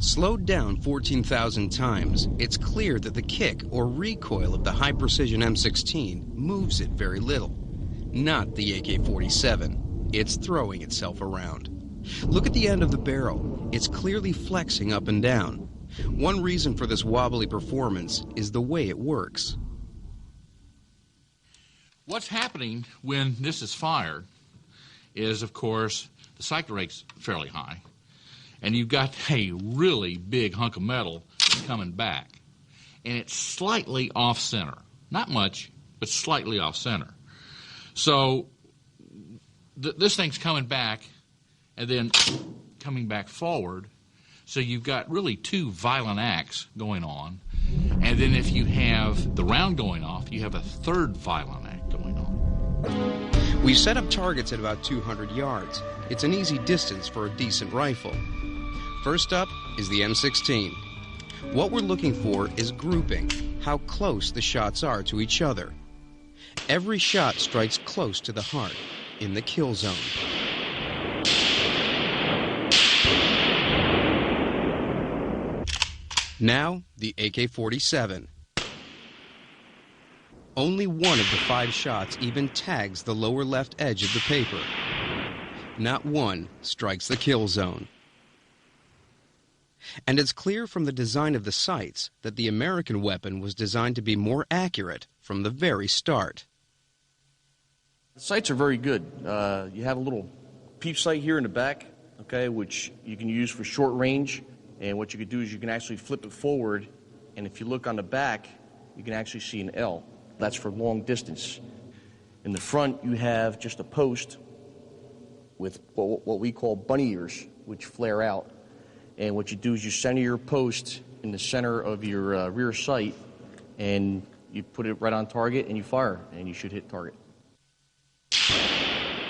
Slowed down 14,000 times, it's clear that the kick or recoil of the high-precision M16 moves it very little. Not the AK-47. It's throwing itself around. Look at the end of the barrel. It's clearly flexing up and down. One reason for this wobbly performance is the way it works. What's happening when this is fired is, of course, the cycle rate's fairly high, and you've got a really big hunk of metal coming back, and it's slightly off-center. Not much, but slightly off-center. So this thing's coming back and then coming back forward, so you've got really two violent acts going on, and then if you have the round going off, you have a third violent act going on. We've set up targets at about 200 yards. It's an easy distance for a decent rifle. First up is the M16. What we're looking for is grouping, how close the shots are to each other. Every shot strikes close to the heart, in the kill zone. Now, the AK-47. Only one of the 5 shots even tags the lower left edge of the paper. Not one strikes the kill zone. And it's clear from the design of the sights that the American weapon was designed to be more accurate from the very start. The sights are very good. You have a little peep sight here in the back, okay, which you can use for short range. And what you could do is you can actually flip it forward, and if you look on the back, you can actually see an L. That's for long distance. In the front, you have just a post with what we call bunny ears, which flare out. And what you do is you center your post in the center of your rear sight, and you put it right on target, and you fire, and you should hit target.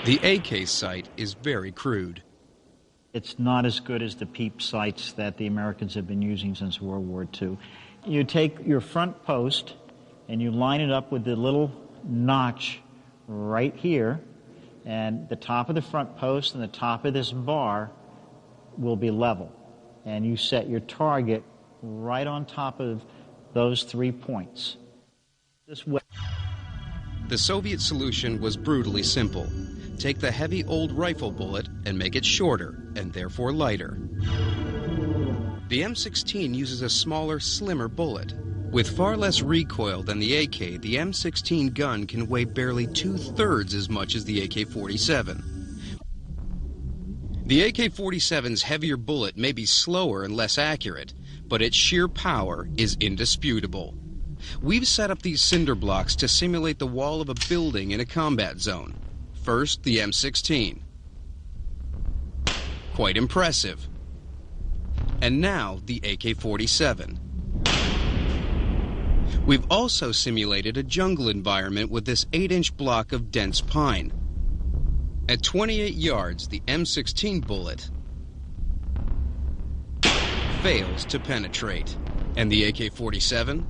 The AK sight is very crude. It's not as good as the peep sights that the Americans have been using since World War II. You take your front post and you line it up with the little notch right here, and the top of the front post and the top of this bar will be level. And you set your target right on top of those 3 points. This way. The Soviet solution was brutally simple. Take the heavy old rifle bullet and make it shorter and therefore lighter. The M16 uses a smaller, slimmer bullet. With far less recoil than the AK, the M16 gun can weigh barely 2/3 as much as the AK-47. The AK-47's heavier bullet may be slower and less accurate, but its sheer power is indisputable. We've set up these cinder blocks to simulate the wall of a building in a combat zone. First, the M16. Quite impressive. And now, the AK-47. We've also simulated a jungle environment with this 8-inch block of dense pine. At 28 yards, the M16 bullet fails to penetrate. And the AK-47?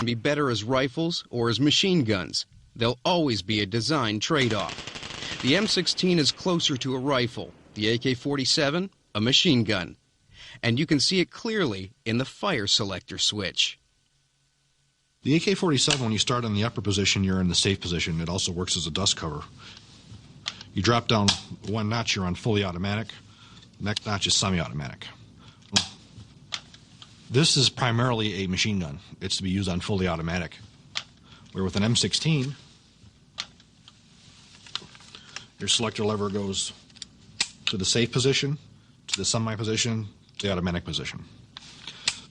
Be better as rifles or as machine guns. There'll always be a design trade-off. The M16 is closer to a rifle, the AK-47 a machine gun, and you can see it clearly in the fire selector switch. The AK-47, when you start in the upper position, you're in the safe position. It also works as a dust cover. You drop down 1 notch, you're on fully automatic. Next notch is semi-automatic. This is primarily a machine gun. It's to be used on fully automatic. Where with an M16, your selector lever goes to the safe position, to the semi position, to the automatic position.